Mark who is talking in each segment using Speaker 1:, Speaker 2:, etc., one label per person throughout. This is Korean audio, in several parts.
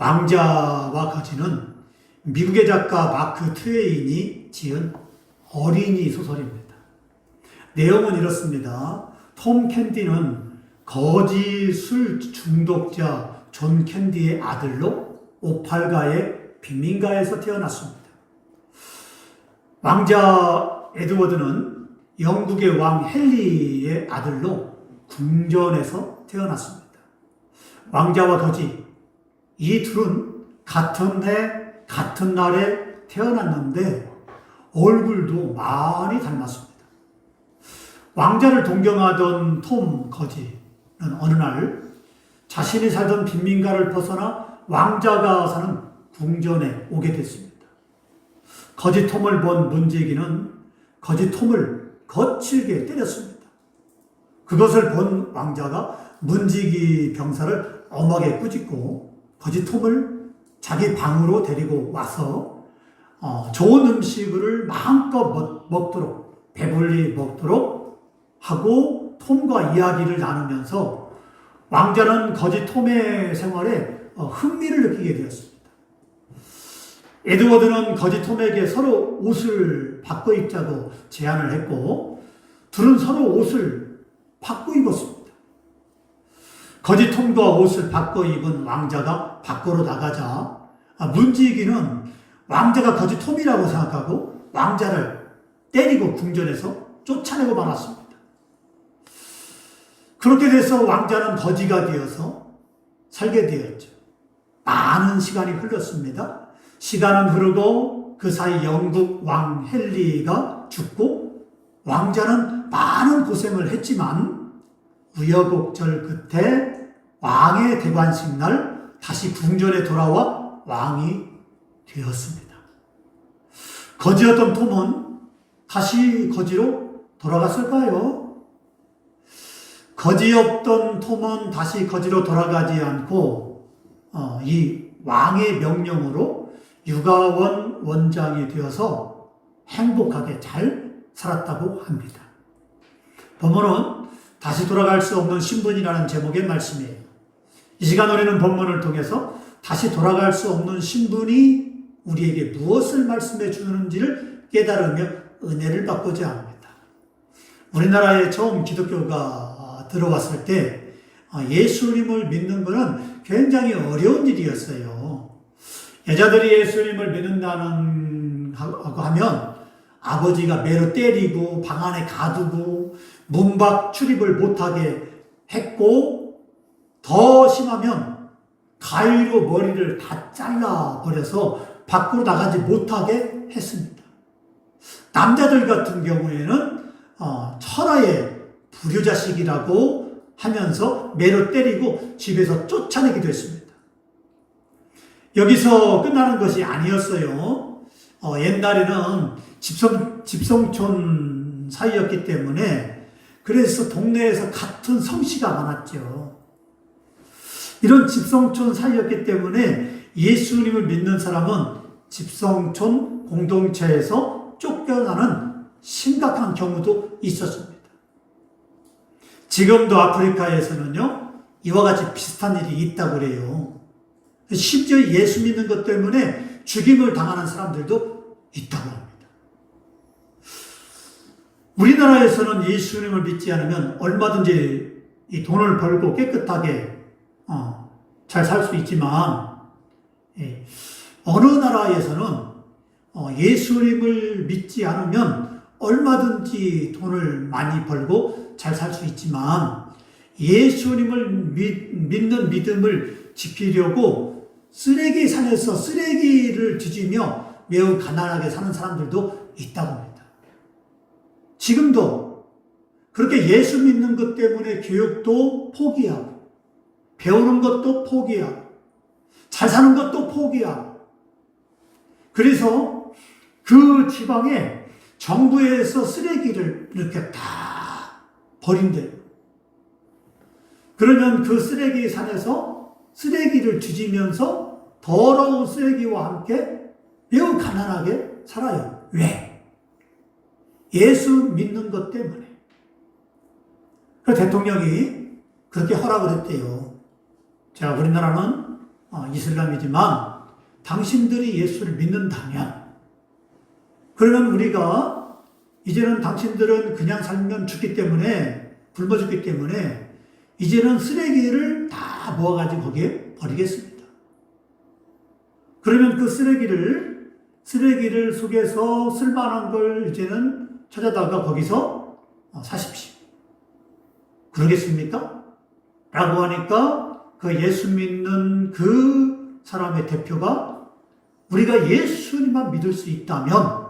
Speaker 1: 왕자와 거지는 미국의 작가 마크 트웨인이 지은 어린이 소설입니다. 내용은 이렇습니다. 톰 캔디는 거지 술 중독자 존 캔디의 아들로 오팔가의 빈민가에서 태어났습니다. 왕자 에드워드는 영국의 왕 헨리의 아들로 궁전에서 태어났습니다. 왕자와 거지, 이 둘은 같은 해, 같은 날에 태어났는데 얼굴도 많이 닮았습니다. 왕자를 동경하던 톰 거지는 어느 날 자신이 살던 빈민가를 벗어나 왕자가 사는 궁전에 오게 됐습니다. 거지 톰을 본 문지기는 거지 톰을 거칠게 때렸습니다. 그것을 본 왕자가 문지기 병사를 엄하게 꾸짖고 거지 톰을 자기 방으로 데리고 와서 좋은 음식을 마음껏 먹도록, 배불리 먹도록 하고 톰과 이야기를 나누면서 왕자는 거지 톰의 생활에 흥미를 느끼게 되었습니다. 에드워드는 거지 톰에게 서로 옷을 바꿔 입자고 제안을 했고 둘은 서로 옷을 바꿔 입었습니다. 거지 톰과 옷을 바꿔 입은 왕자가 밖으로 나가자 문지기는 왕자가 거지 톰이라고 생각하고 왕자를 때리고 궁전에서 쫓아내고 말았습니다. 그렇게 돼서 왕자는 거지가 되어서 살게 되었죠. 많은 시간이 흘렀습니다. 시간은 흐르고 그 사이 영국 왕 헨리가 죽고 왕자는 많은 고생을 했지만 우여곡절 끝에 왕의 대관식 날 다시 궁전에 돌아와 왕이 되었습니다. 거지였던 톰은 다시 거지로 돌아갔을까요? 거지였던 톰은 다시 거지로 돌아가지 않고 이 왕의 명령으로 유가원 원장이 되어서 행복하게 잘 살았다고 합니다. 본문은 다시 돌아갈 수 없는 신분이라는 제목의 말씀이에요. 이 시간 우리는 본문을 통해서 다시 돌아갈 수 없는 신분이 우리에게 무엇을 말씀해 주는지를 깨달으며 은혜를 받고자 합니다. 우리나라에 처음 기독교가 들어왔을 때 예수님을 믿는 것은 굉장히 어려운 일이었어요. 여자들이 예수님을 믿는다는 하면 아버지가 매로 때리고 방 안에 가두고 문 밖 출입을 못하게 했고 더 심하면 가위로 머리를 다 잘라버려서 밖으로 나가지 못하게 했습니다. 남자들 같은 경우에는 철화의 불효자식이라고 하면서 매로 때리고 집에서 쫓아내기도 했습니다. 여기서 끝나는 것이 아니었어요. 옛날에는 집성촌 사이였기 때문에 그래서 동네에서 같은 성씨가 많았죠. 이런 집성촌 사이였기 때문에 예수님을 믿는 사람은 집성촌 공동체에서 쫓겨나는 심각한 경우도 있었습니다. 지금도 아프리카에서는요, 이와 같이 비슷한 일이 있다고 그래요. 심지어 예수 믿는 것 때문에 죽임을 당하는 사람들도 있다고 합니다. 우리나라에서는 예수님을 믿지 않으면 얼마든지 이 돈을 벌고 깨끗하게 잘 살 수 있지만 어느 나라에서는 예수님을 믿지 않으면 얼마든지 돈을 많이 벌고 잘 살 수 있지만 예수님을 믿는 믿음을 지키려고 쓰레기 산에서 쓰레기를 뒤지며 매우 가난하게 사는 사람들도 있다고 합니다. 지금도 그렇게 예수 믿는 것 때문에 교육도 포기하고 배우는 것도 포기하고 잘 사는 것도 포기하고 그래서 그 지방에 정부에서 쓰레기를 이렇게 다 버린대요. 그러면 그 쓰레기 산에서 쓰레기를 뒤지면서 더러운 쓰레기와 함께 매우 가난하게 살아요. 왜? 예수 믿는 것 때문에. 그 대통령이 그렇게 허락을 했대요. 자, 우리나라는 이슬람이지만 당신들이 예수를 믿는다면 그러면 우리가 이제는 당신들은 그냥 살면 죽기 때문에 굶어 죽기 때문에 이제는 쓰레기를 다 모아가지고 거기에 버리겠습니다. 그러면 그 쓰레기를 속에서 쓸만한 걸 이제는 찾아다가 거기서 사십시오. 그러겠습니까? 라고 하니까 그 예수 믿는 그 사람의 대표가 우리가 예수님만 믿을 수 있다면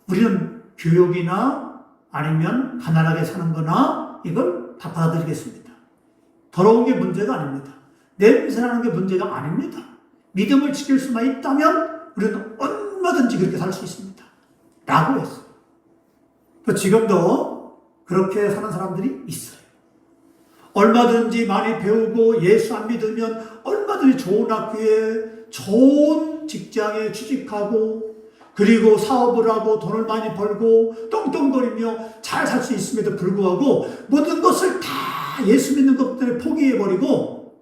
Speaker 1: 우리는 교육이나 아니면 가난하게 사는 거나 이걸 다 받아들이겠습니다. 더러운 게 문제가 아닙니다. 냄새나는 게 문제가 아닙니다. 믿음을 지킬 수만 있다면 우리는 얼마든지 그렇게 살 수 있습니다. 라고 했어요. 지금도 그렇게 사는 사람들이 있어요. 얼마든지 많이 배우고 예수 안 믿으면 얼마든지 좋은 학교에 좋은 직장에 취직하고 그리고 사업을 하고 돈을 많이 벌고 떵떵거리며 잘 살 수 있음에도 불구하고 모든 것을 다 예수 믿는 것 때문에 포기해버리고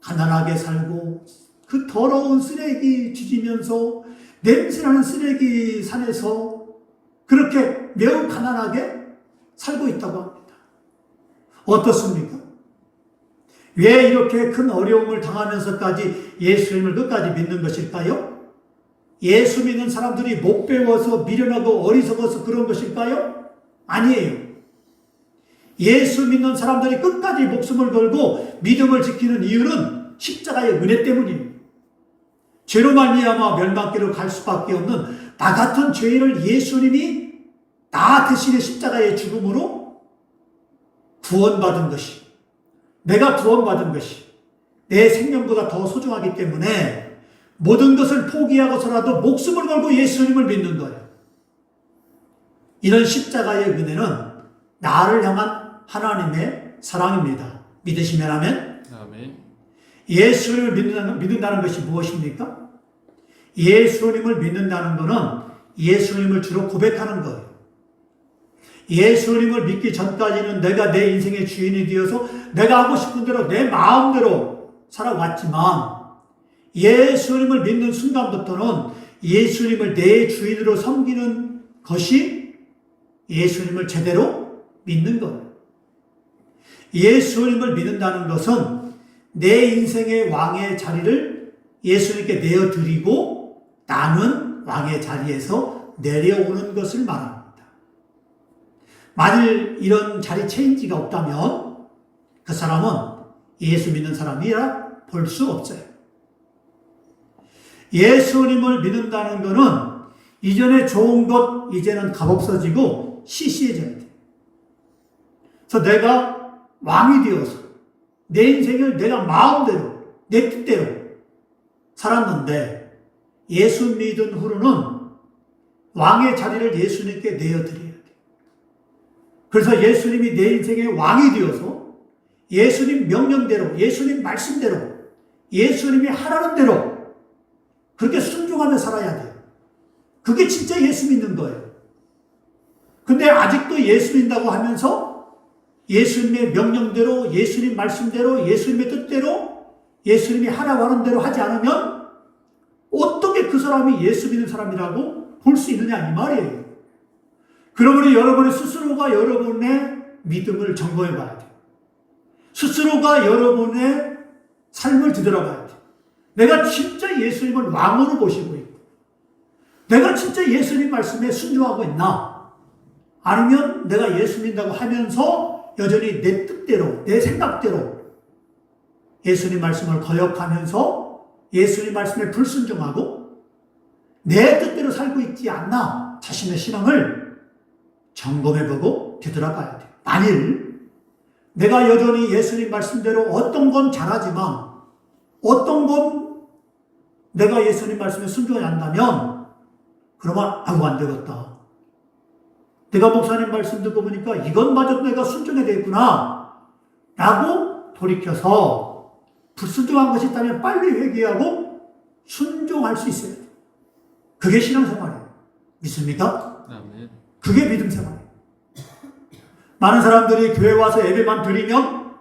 Speaker 1: 가난하게 살고 그 더러운 쓰레기 뒤지면서 냄새나는 쓰레기 산에서 그렇게 매우 가난하게 살고 있다고 합니다. 어떻습니까? 왜 이렇게 큰 어려움을 당하면서까지 예수님을 끝까지 믿는 것일까요? 예수 믿는 사람들이 못 배워서 미련하고 어리석어서 그런 것일까요? 아니에요. 예수 믿는 사람들이 끝까지 목숨을 걸고 믿음을 지키는 이유는 십자가의 은혜 때문이에요. 죄로 말미암아 멸망길로 갈 수밖에 없는 나 같은 죄인을 예수님이 나 대신에 십자가의 죽음으로 구원받은 것이, 내가 구원받은 것이 내 생명보다 더 소중하기 때문에 모든 것을 포기하고서라도 목숨을 걸고 예수님을 믿는 거예요. 이런 십자가의 은혜는 나를 향한 하나님의 사랑입니다. 믿으시면 아멘?
Speaker 2: 아멘.
Speaker 1: 예수님을 믿는다는 것이 무엇입니까? 예수님을 믿는다는 것은 예수님을 주로 고백하는 거예요. 예수님을 믿기 전까지는 내가 내 인생의 주인이 되어서 내가 하고 싶은 대로 내 마음대로 살아왔지만 예수님을 믿는 순간부터는 예수님을 내 주인으로 섬기는 것이 예수님을 제대로 믿는 거예요. 예수님을 믿는다는 것은 내 인생의 왕의 자리를 예수님께 내어드리고 나는 왕의 자리에서 내려오는 것을 말합니다. 만일 이런 자리 체인지가 없다면 그 사람은 예수 믿는 사람이라 볼 수 없어요. 예수님을 믿는다는 것은 이전에 좋은 것 이제는 값없어지고 시시해져야 돼요. 그래서 내가 왕이 되어서 내 인생을 내가 마음대로 내 뜻대로 살았는데 예수 믿은 후로는 왕의 자리를 예수님께 내어드려야 돼요. 그래서 예수님이 내 인생의 왕이 되어서 예수님 명령대로 예수님 말씀대로 예수님이 하라는 대로 그렇게 순종하며 살아야 돼요. 그게 진짜 예수 믿는 거예요. 근데 아직도 예수 믿는다고 하면서 예수님의 명령대로 예수님 말씀대로 예수님의 뜻대로 예수님이 하라고 하는 대로 하지 않으면 어떻게 그 사람이 예수 믿는 사람이라고 볼 수 있느냐 이 말이에요. 그러므로 여러분의 스스로가 여러분의 믿음을 점검해 봐야 돼요. 스스로가 여러분의 삶을 뒤돌아봐야 돼요. 내가 진짜 예수님을 왕으로 모시고 있고 내가 진짜 예수님 말씀에 순종하고 있나? 아니면 내가 예수 믿는다고 하면서 여전히 내 뜻대로 내 생각대로 예수님 말씀을 거역하면서 예수님 말씀에 불순종하고 내 뜻대로 살고 있지 않나? 자신의 신앙을 점검해보고 되돌아봐야 돼요. 만일 내가 여전히 예수님 말씀대로 어떤 건 잘하지만 어떤 건 내가 예수님 말씀에 순종하지 않는다면 그러면 아이고 안 되겠다. 내가 목사님 말씀 듣고 보니까 이것마저도 내가 순종해야 되겠구나 라고 돌이켜서 불순종한 것이 있다면 빨리 회개하고 순종할 수 있어야 돼요. 그게 신앙생활이에요. 믿습니까?
Speaker 2: 아멘.
Speaker 1: 그게 믿음 생활이에요. 많은 사람들이 교회 와서 예배만 드리면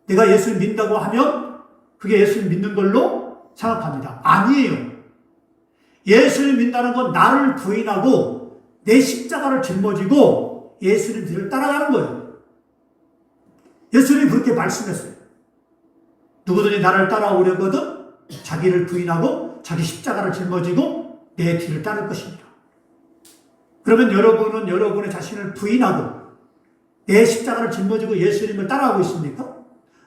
Speaker 1: 내가 예수를 믿는다고 하면 그게 예수님 믿는 걸로 생각합니다. 아니에요. 예수님 믿는다는 건 나를 부인하고 내 십자가를 짊어지고 예수님 뒤를 따라가는 거예요. 예수님이 그렇게 말씀했어요. 누구든지 나를 따라오려거든 자기를 부인하고 자기 십자가를 짊어지고 내 뒤를 따를 것입니다. 그러면 여러분은 여러분의 자신을 부인하고 내 십자가를 짊어지고 예수님을 따라가고 있습니까?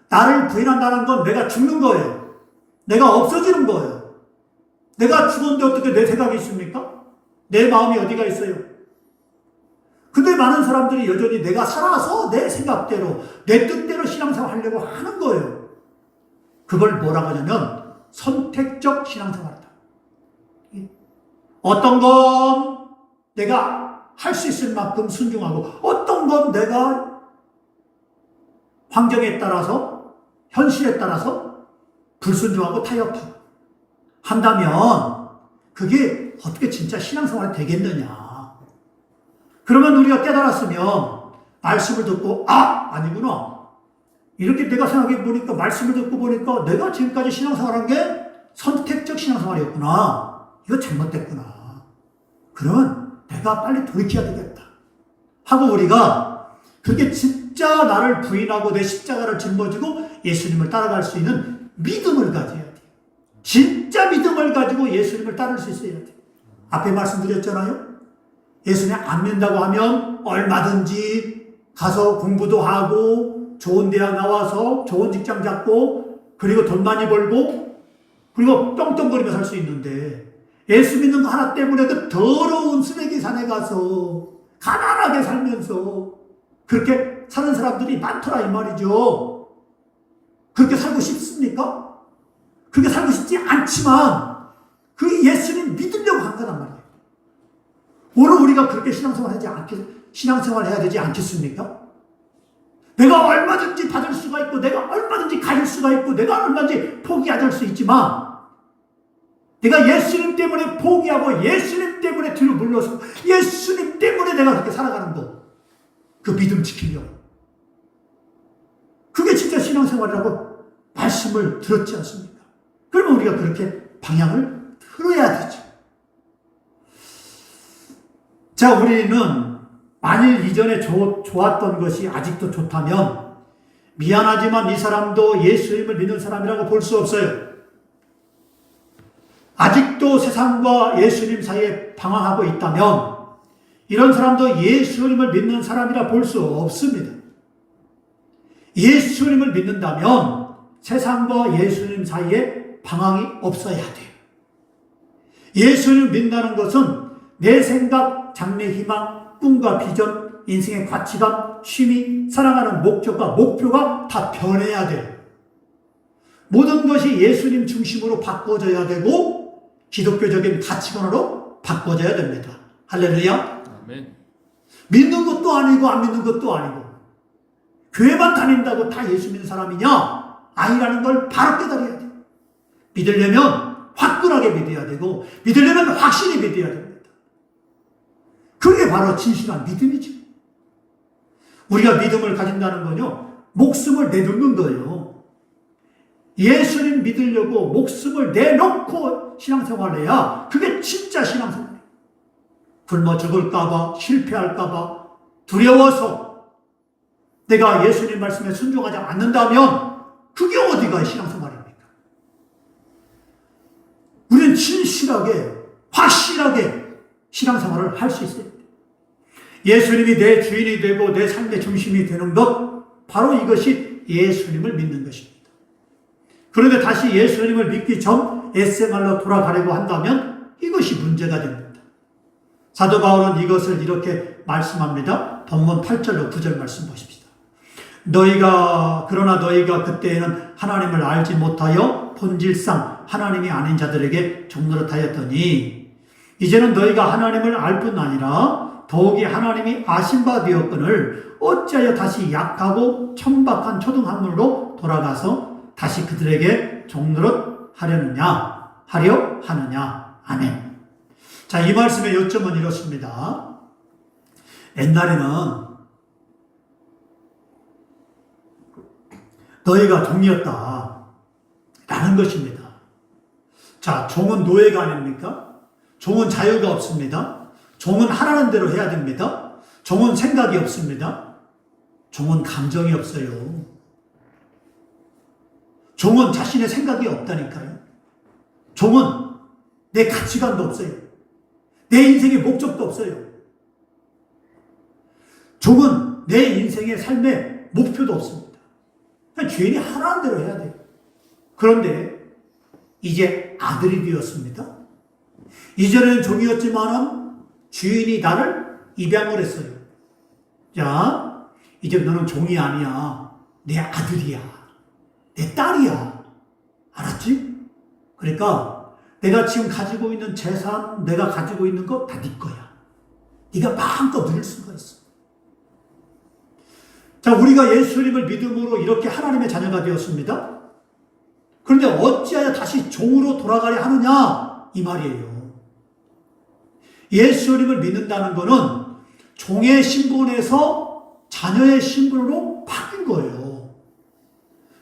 Speaker 1: 나를 부인한다는 건 내가 죽는 거예요. 내가 없어지는 거예요. 내가 죽었는데 어떻게 내 생각이 있습니까? 내 마음이 어디가 있어요? 근데 많은 사람들이 여전히 내가 살아서 내 생각대로, 내 뜻대로 신앙생활 하려고 하는 거예요. 그걸 뭐라고 하냐면 선택적 신앙생활이다. 어떤 건 내가 할 수 있을 만큼 순종하고 어떤 건 내가 환경에 따라서 현실에 따라서 불순종하고 타협하고 한다면 그게 어떻게 진짜 신앙생활이 되겠느냐. 그러면 우리가 깨달았으면 말씀을 듣고 아니구나. 이렇게 내가 생각해 보니까 말씀을 듣고 보니까 내가 지금까지 신앙생활한 게 선택적 신앙생활이었구나. 이거 잘못됐구나. 그러면 내가 빨리 돌이켜야 되겠다. 하고 우리가 그게 진짜 나를 부인하고 내 십자가를 짊어지고 예수님을 따라갈 수 있는 믿음을 가져야 돼. 진짜 믿음을 가지고 예수님을 따를 수 있어야 돼. 앞에 말씀드렸잖아요. 예수님 안 믿는다고 하면 얼마든지 가서 공부도 하고 좋은 대학 나와서 좋은 직장 잡고 그리고 돈 많이 벌고 그리고 떵떵거리며 살 수 있는데 예수 믿는 거 하나 때문에 그 더러운 쓰레기 산에 가서 가난하게 살면서 그렇게 사는 사람들이 많더라 이 말이죠. 그렇게 살고 싶습니까? 그렇게 살고 싶지 않지만 그 예수님 믿으려고 한 거란 말이에요. 오늘 우리가 그렇게 신앙생활 해야 되지 않겠습니까? 내가 얼마든지 받을 수가 있고 내가 얼마든지 가질 수가 있고 내가 얼마든지 포기할 수 있지만 내가 예수님 때문에 포기하고 예수님 때문에 뒤로 물러서 예수님 때문에 내가 그렇게 살아가는 거. 그 믿음 지키려고. 그게 진짜 신앙생활이라고 말씀을 들었지 않습니까? 그러면 우리가 그렇게 방향을 틀어야 되죠. 자, 우리는 만일 이전에 좋았던 것이 아직도 좋다면 미안하지만 이 사람도 예수님을 믿는 사람이라고 볼 수 없어요. 아직도 세상과 예수님 사이에 방황하고 있다면 이런 사람도 예수님을 믿는 사람이라 볼 수 없습니다. 예수님을 믿는다면 세상과 예수님 사이에 방황이 없어야 돼요. 예수님을 믿는다는 것은 내 생각, 장래 희망, 꿈과 비전, 인생의 가치관, 취미, 사랑하는 목적과 목표가 다 변해야 돼요. 모든 것이 예수님 중심으로 바꿔져야 되고 기독교적인 가치관으로 바꿔져야 됩니다. 할렐루야.
Speaker 2: 아멘.
Speaker 1: 믿는 것도 아니고 안 믿는 것도 아니고 교회만 다닌다고 다 예수 믿는 사람이냐? 아니라는 걸 바로 깨달아야 돼요. 믿으려면 화끈하게 믿어야 되고 믿으려면 확실히 믿어야 됩니다. 그게 바로 진실한 믿음이죠. 우리가 믿음을 가진다는 건요, 목숨을 내놓는 거예요. 예수님 믿으려고 목숨을 내놓고 신앙생활을 해야 그게 진짜 신앙생활이에요. 굶어 죽을까봐, 실패할까봐 두려워서 내가 예수님 말씀에 순종하지 않는다면 그게 어디가 신앙생활입니까? 우리는 진실하게, 확실하게 신앙생활을 할 수 있어요. 예수님이 내 주인이 되고 내 삶의 중심이 되는 것, 바로 이것이 예수님을 믿는 것입니다. 그런데 다시 예수님을 믿기 전 옛생활로 돌아가려고 한다면 이것이 문제가 됩니다. 사도 바울은 이것을 이렇게 말씀합니다. 본문 8절로 9절 말씀 보십시다. 그러나 너희가 그때에는 하나님을 알지 못하여 본질상 하나님이 아닌 자들에게 종노릇하였더니 이제는 너희가 하나님을 알 뿐 아니라 더욱이 하나님이 아신 바 되었거늘 어찌하여 다시 약하고 천박한 초등학문으로 돌아가서 다시 그들에게 종노릇 하려 하느냐. 아멘. 자, 이 말씀의 요점은 이렇습니다. 옛날에는 너희가 종이었다 라는 것입니다. 자, 종은 노예가 아닙니까? 종은 자유가 없습니다. 종은 하라는 대로 해야 됩니다. 종은 생각이 없습니다. 종은 감정이 없어요. 종은 자신의 생각이 없다니까요. 종은 내 가치관도 없어요. 내 인생의 목적도 없어요. 종은 내 인생의 삶의 목표도 없습니다. 그냥 주인이 하라는 대로 해야 돼요. 그런데 이제 아들이 되었습니다. 이전에는 종이었지만 주인이 나를 입양을 했어요. 자, 이제 너는 종이 아니야. 내 아들이야. 내 딸이야. 알았지? 그러니까 내가 지금 가지고 있는 재산, 내가 가지고 있는 거 다 네 거야. 네가 마음껏 누릴 수가 있어. 자, 우리가 예수님을 믿음으로 이렇게 하나님의 자녀가 되었습니다. 그런데 어찌하여 다시 종으로 돌아가려 하느냐? 이 말이에요. 예수님을 믿는다는 것은 종의 신분에서 자녀의 신분으로 바뀐 거예요.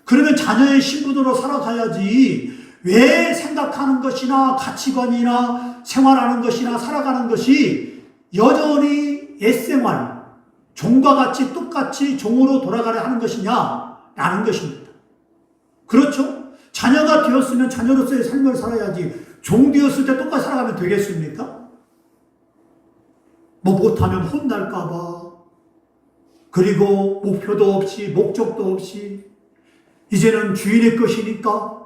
Speaker 1: 그러면 자녀의 신분으로 살아가야지 왜 생각하는 것이나 가치관이나 생활하는 것이나 살아가는 것이 여전히 옛생활, 종과 같이 똑같이 종으로 돌아가려 하는 것이냐라는 것입니다. 그렇죠? 자녀가 되었으면 자녀로서의 삶을 살아야지 종 되었을 때 똑같이 살아가면 되겠습니까? 뭐 못하면 혼날까봐, 그리고 목표도 없이 목적도 없이 이제는 주인의 것이니까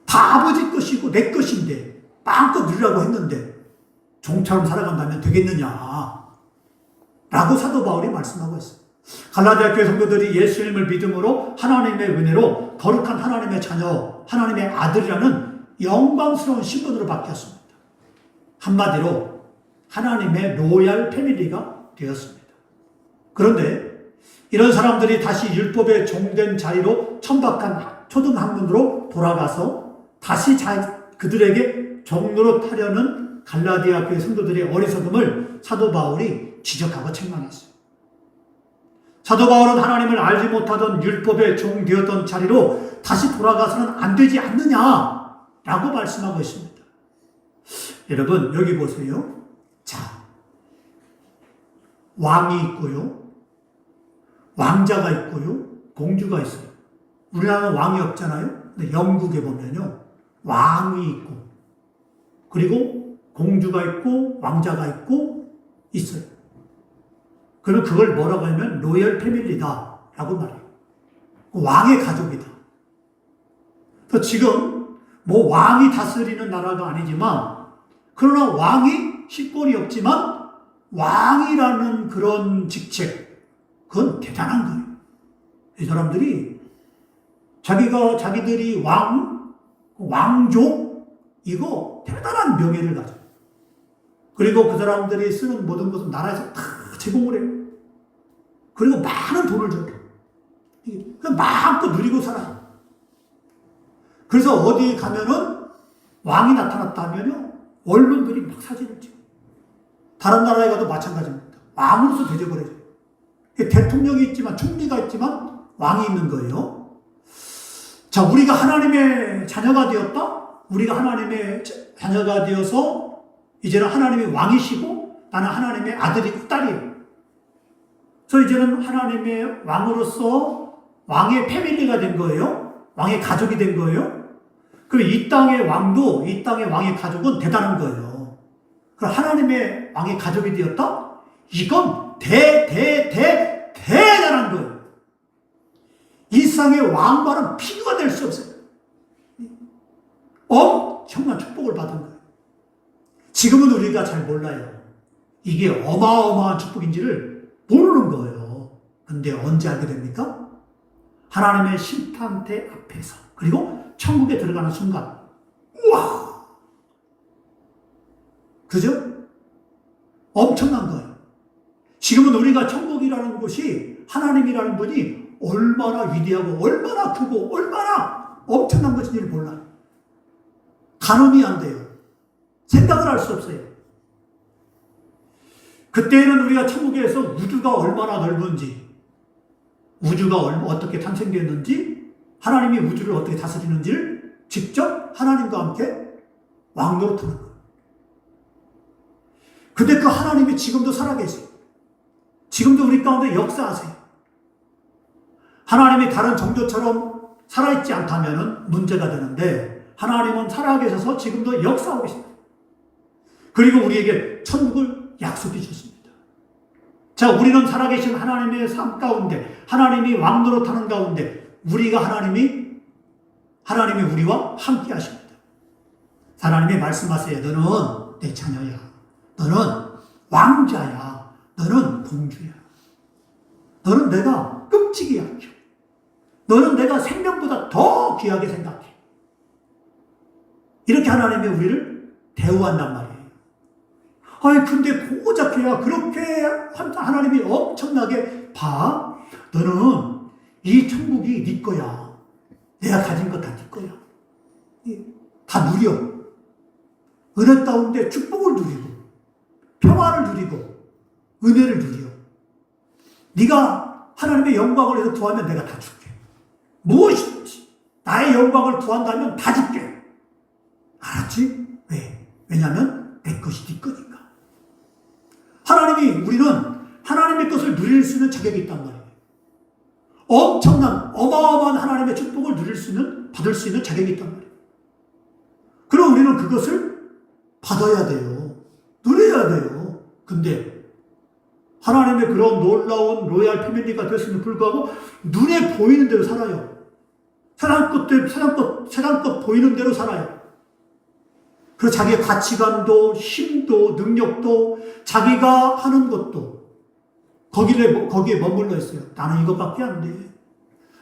Speaker 1: 다 아버지 것이고 내 것인데 마음껏 누리라고 했는데 종처럼 살아간다면 되겠느냐 라고 사도 바울이 말씀하고 있어요. 갈라디아 교회 성도들이 예수님을 믿음으로 하나님의 은혜로 거룩한 하나님의 자녀, 하나님의 아들이라는 영광스러운 신분으로 바뀌었습니다. 한마디로 하나님의 로얄 패밀리가 되었습니다. 그런데 이런 사람들이 다시 율법의 종된 자리로 천박한 초등학문으로 돌아가서 다시 그들에게 종로로 타려는 갈라디아 교회 성도들의 어리석음을 사도 바울이 지적하고 책망했어요. 사도 바울은 하나님을 알지 못하던 율법의 종 되었던 자리로 다시 돌아가서는 안 되지 않느냐라고 말씀하고 있습니다. 여러분 여기 보세요. 자, 왕이 있고요. 왕자가 있고요. 공주가 있어요. 우리나라는 왕이 없잖아요. 근데 영국에 보면요. 왕이 있고 그리고 공주가 있고 왕자가 있고 있어요. 그러면 그걸 뭐라고 하면 로열 패밀리다 라고 말해요. 왕의 가족이다. 그래서 지금 뭐 왕이 다스리는 나라가 아니지만 그러나 왕이 식권이 없지만 왕이라는 그런 직책, 그건 대단한 거예요. 이 사람들이 자기들이 왕족, 이거 대단한 명예를 가져요. 그리고 그 사람들이 쓰는 모든 것은 나라에서 다 제공을 해요. 그리고 많은 돈을 줘요. 그냥 마음껏 누리고 살아요. 그래서 어디 가면은 왕이 나타났다 하면요, 언론들이 막 사진을 찍어요. 다른 나라에 가도 마찬가지입니다. 왕으로서 대접을 해줘요. 대통령이 있지만, 총리가 있지만, 왕이 있는 거예요. 자, 우리가 하나님의 자녀가 되었다? 우리가 하나님의 자녀가 되어서, 이제는 하나님의 왕이시고, 나는 하나님의 아들이고 딸이에요. 그래서 이제는 하나님의 왕으로서 왕의 패밀리가 된 거예요. 왕의 가족이 된 거예요. 그리고 이 땅의 왕도, 이 땅의 왕의 가족은 대단한 거예요. 그럼 하나님의 왕의 가족이 되었다? 이건 대단한 거예요. 이 세상의 왕과는 비교가 될 수 없어요. 엄청난 축복을 받은 거예요. 지금은 우리가 잘 몰라요. 이게 어마어마한 축복인지를 모르는 거예요. 근데 언제 알게 됩니까? 하나님의 심판대 앞에서, 그리고 천국에 들어가는 순간, 우와! 그죠? 엄청난 거예요. 지금은 우리가 천국이라는 곳이, 하나님이라는 분이 얼마나 위대하고 얼마나 크고 얼마나 엄청난 것인지를 몰라요. 가늠이 안 돼요. 생각을 할 수 없어요. 그때는 우리가 천국에서 우주가 얼마나 넓은지, 우주가 어떻게 탄생되었는지 하나님이 우주를 어떻게 다스리는지를 직접 하나님과 함께 왕노릇하는 거예요. 근데 그 하나님이 지금도 살아계세요. 지금도 우리 가운데 역사하세요. 하나님이 다른 종교처럼 살아있지 않다면 문제가 되는데 하나님은 살아계셔서 지금도 역사하고 계십니다. 그리고 우리에게 천국을 약속해 주셨습니다. 자, 우리는 살아계신 하나님의 삶 가운데, 하나님이 왕노릇하는 가운데 하나님이 우리와 함께 하십니다. 하나님이 말씀하세요. 너는 내 자녀야. 너는 왕자야. 너는 공주야. 너는 내가 끔찍이 약해. 너는 내가 생명보다 더 귀하게 생각해. 이렇게 하나님이 우리를 대우한단 말이에요. 아니, 근데 고작해야 그렇게 하나님이 엄청나게 봐. 너는 이 천국이 네 거야. 내가 가진 거 다 네 거야. 다 누려. 은혜 가운데 축복을 누리고, 평화를 누리고, 은혜를 누려. 네가 하나님의 영광을 위해서 구하면 내가 다 줄게. 무엇이든지 나의 영광을 구한다면 다 줄게. 알았지? 왜? 왜냐하면 내 것이 네 거니까. 우리는 하나님의 것을 누릴 수 있는 자격이 있단 말이에요. 엄청난 어마어마한 하나님의 축복을 받을 수 있는 자격이 있단 말이에요. 그럼 우리는 그것을 받아야 돼요. 누려야 돼요. 근데 하나님의 그런 놀라운 로얄 패밀리가 됐음에도 불구하고 눈에 보이는 대로 살아요. 세상 것 보이는 대로 살아요. 그래서 자기의 가치관도 힘도 능력도 자기가 하는 것도 거기에 머물러 있어요. 나는 이것밖에 안 돼.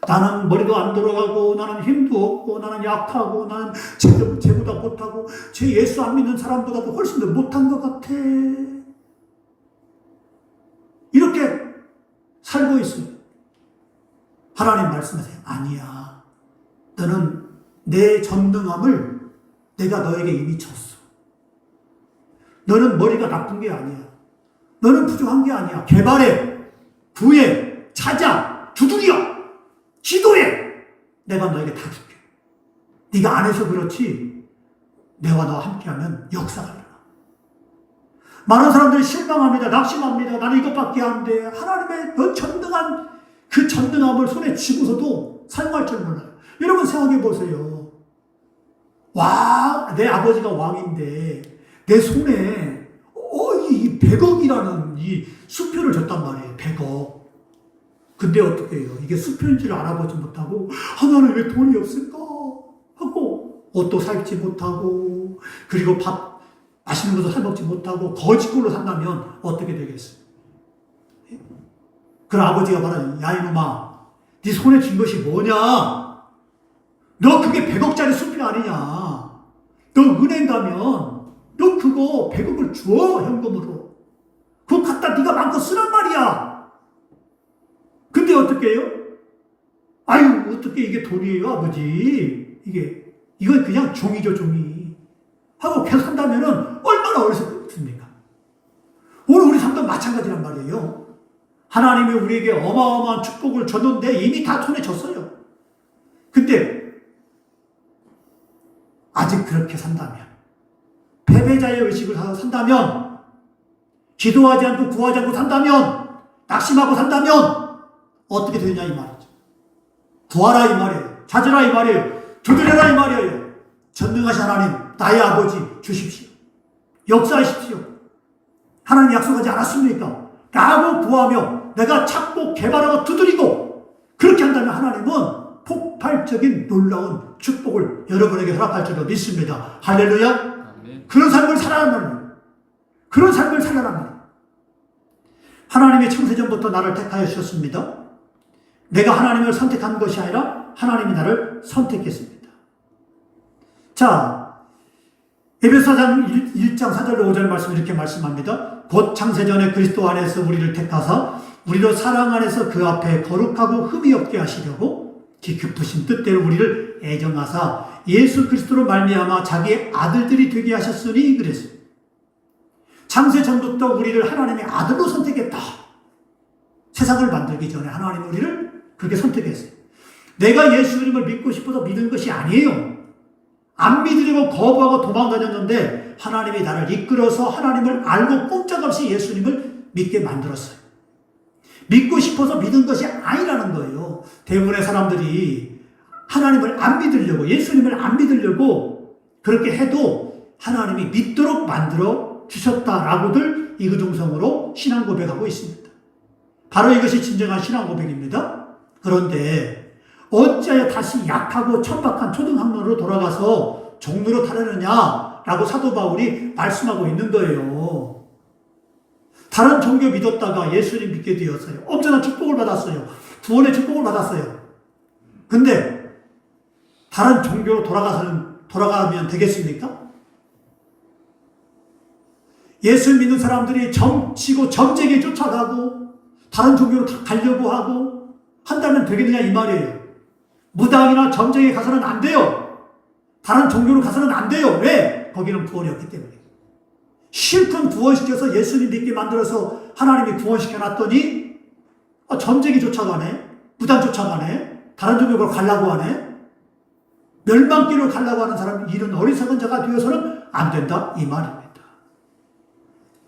Speaker 1: 나는 머리도 안 돌아가고 나는 힘도 없고 나는 약하고 나는 쟤보다 못하고 쟤 예수 안 믿는 사람보다도 훨씬 더 못한 것 같아. 이렇게 살고 있어요. 하나님 말씀하세요. 아니야. 너는 내 전능함을 내가 너에게 이미 줬어. 너는 머리가 나쁜 게 아니야. 너는 부족한 게 아니야. 개발해, 구해, 찾아, 두드려, 기도해. 내가 너에게 다 줄게. 네가 안 해서 그렇지 내가 너와 함께하면 역사가 일어나. 많은 사람들이 실망합니다. 낙심합니다. 나는 이것밖에 안 돼. 하나님의 그 전능한 그 전능함을 손에 쥐고서도 사용할 줄 몰라요. 여러분 생각해 보세요. 내 아버지가 왕인데 내 손에 이 100억이라는 이 수표를 줬단 말이에요. 100억. 근데 어떻게 해요? 이게 수표인지를 알아보지 못하고 나는 왜 돈이 없을까? 하고 옷도 사입지 못하고 그리고 맛있는 것도 사먹지 못하고 거지꼴로 산다면 어떻게 되겠어요? 그럼 아버지가 말하는 야 이놈아 네 손에 쥔 것이 뭐냐? 너 그게 100억짜리 수표 아니냐? 너 은행 가면 너 그거 100억을 줘 현금으로. 그거 갖다 네가 마음껏 쓰란 말이야. 근데 어떻게 해요? 아유 어떻게 이게 돈이에요 아버지. 이건 그냥 종이죠 종이. 하고 계속 산다면은 얼마나 어리석습니까? 오늘 우리 삶도 마찬가지란 말이에요. 하나님이 우리에게 어마어마한 축복을 줬는데 이미 다 손에 줬어요. 근데 아직 그렇게 산다면, 패배자의 의식을 산다면, 기도하지 않고 구하지 않고 산다면, 낙심하고 산다면 어떻게 되느냐 이 말이죠. 구하라 이 말이에요. 찾으라 이 말이에요. 두드려라 이 말이에요. 전능하신 하나님, 나의 아버지 주십시오. 역사하십시오. 하나님 약속하지 않았습니까? 라고 구하며 내가 찾고 개발하고 두드리고 그렇게 한다면 하나님은 폭발적인 놀라운 축복을 여러분에게 허락할 줄로 믿습니다. 할렐루야. 아멘. 그런 삶을 살아란 말이에요. 그런 삶을 살아란 말이에요. 하나님이 창세전부터 나를 택하여 주셨습니다. 내가 하나님을 선택한 것이 아니라 하나님이 나를 선택했습니다. 자, 에베소서 1장 4절로 5절 말씀 이렇게 말씀합니다. 곧 창세전에 그리스도 안에서 우리를 택하사 우리로 사랑 안에서 그 앞에 거룩하고 흠이 없게 하시려고 깊으신 뜻대로 우리를 애정하사 예수 그리스도로 말미암아 자기의 아들들이 되게 하셨으니 그랬어요. 창세전부터 우리를 하나님의 아들로 선택했다. 세상을 만들기 전에 하나님이 우리를 그렇게 선택했어요. 내가 예수님을 믿고 싶어서 믿은 것이 아니에요. 안 믿으려고 거부하고 도망다녔는데 하나님이 나를 이끌어서 하나님을 알고 꼼짝없이 예수님을 믿게 만들었어요. 믿고 싶어서 믿은 것이 아니라는 거예요. 대부분의 사람들이 하나님을 안 믿으려고, 예수님을 안 믿으려고 그렇게 해도 하나님이 믿도록 만들어 주셨다라고들 이구동성으로 신앙 고백하고 있습니다. 바로 이것이 진정한 신앙 고백입니다. 그런데 어찌하여 다시 약하고 천박한 초등학문으로 돌아가서 종로로 타려느냐라고 사도 바울이 말씀하고 있는 거예요. 다른 종교 믿었다가 예수님 믿게 되었어요. 엄청난 축복을 받았어요. 구원의 축복을 받았어요. 근데 다른 종교로 돌아가면 되겠습니까? 예수 믿는 사람들이 점치고 점쟁이 쫓아가고 다른 종교로 가려고 하고 한다면 되겠느냐 이 말이에요. 무당이나 점쟁이 가서는 안 돼요. 다른 종교로 가서는 안 돼요. 왜? 거기는 구원이 없기 때문에. 실컷 구원시켜서 예수님 믿게 만들어서 하나님이 구원시켜놨더니 점쟁이 쫓아가네. 무당 쫓아가네. 다른 종교로 가려고 하네. 멸망길로 가려고 하는 사람, 이런 어리석은 자가 되어서는 안 된다 이 말입니다.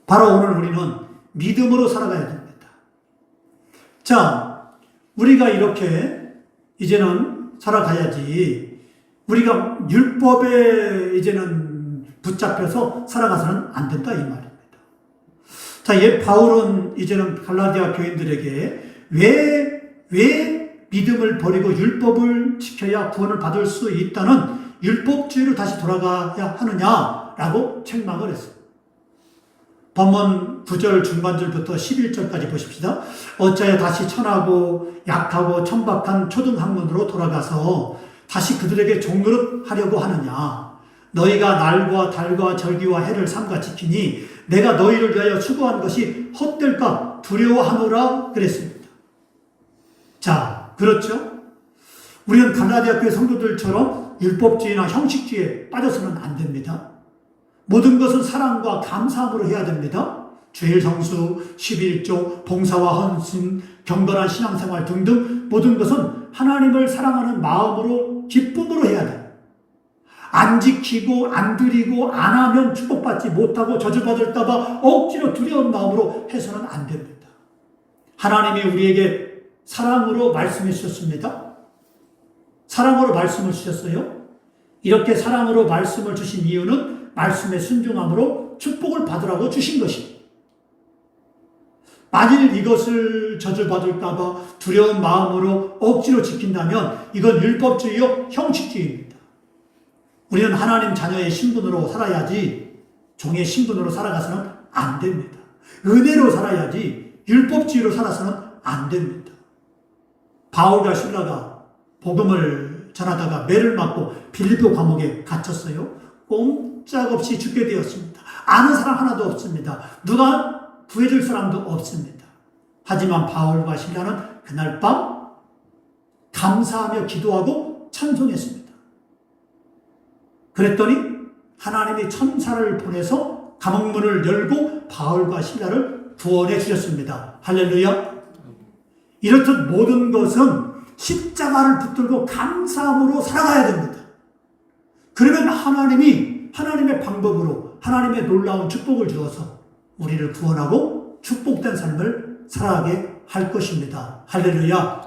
Speaker 1: 바로 오늘 우리는 믿음으로 살아가야 됩니다. 자, 우리가 이렇게 이제는 살아가야지 우리가 율법에 이제는 붙잡혀서 살아가서는 안 된다 이 말입니다. 자, 바울은 이제는 갈라디아 교인들에게 왜 믿음을 버리고 율법을 지켜야 구원을 받을 수 있다는 율법주의로 다시 돌아가야 하느냐라고 책망을 했습니다. 본문 9절 중반절부터 11절까지 보십시다. 어찌하여 다시 천하고 약하고 천박한 초등학문으로 돌아가서 다시 그들에게 종노릇 하려고 하느냐. 너희가 날과 달과 절기와 해를 삼가 지키니 내가 너희를 위하여 수고한 것이 헛될까 두려워하노라 그랬습니다. 자, 그렇죠? 우리는 갈라디아 교회 성도들처럼 율법주의나 형식주의에 빠져서는 안 됩니다. 모든 것은 사랑과 감사함으로 해야 됩니다. 주일 성수, 11조, 봉사와 헌신, 경건한 신앙생활 등등 모든 것은 하나님을 사랑하는 마음으로 기쁨으로 해야 돼요. 안 지키고 안 드리고 안 하면 축복받지 못하고 저주받을까 봐 억지로 두려운 마음으로 해서는 안 됩니다. 하나님이 우리에게 사랑으로 말씀해 주셨습니다. 사랑으로 말씀을 주셨어요. 이렇게 사랑으로 말씀을 주신 이유는 말씀에 순종함으로 축복을 받으라고 주신 것입니다. 만일 이것을 저주받을까 봐 두려운 마음으로 억지로 지킨다면 이건 율법주의요 형식주의입니다. 우리는 하나님 자녀의 신분으로 살아야지 종의 신분으로 살아가서는 안 됩니다. 은혜로 살아야지 율법주의로 살아서는 안 됩니다. 바울과 실라가 복음을 전하다가 매를 맞고 빌립보 감옥에 갇혔어요. 꼼짝없이 죽게 되었습니다. 아는 사람 하나도 없습니다. 누가 구해줄 사람도 없습니다. 하지만 바울과 실라는 그날 밤 감사하며 기도하고 찬송했습니다. 그랬더니 하나님이 천사를 보내서 감옥문을 열고 바울과 실라를 구원해 주셨습니다. 할렐루야. 이렇듯 모든 것은 십자가를 붙들고 감사함으로 살아가야 됩니다. 그러면 하나님이 하나님의 방법으로 하나님의 놀라운 축복을 주어서 우리를 구원하고 축복된 삶을 살아가게 할 것입니다. 할렐루야.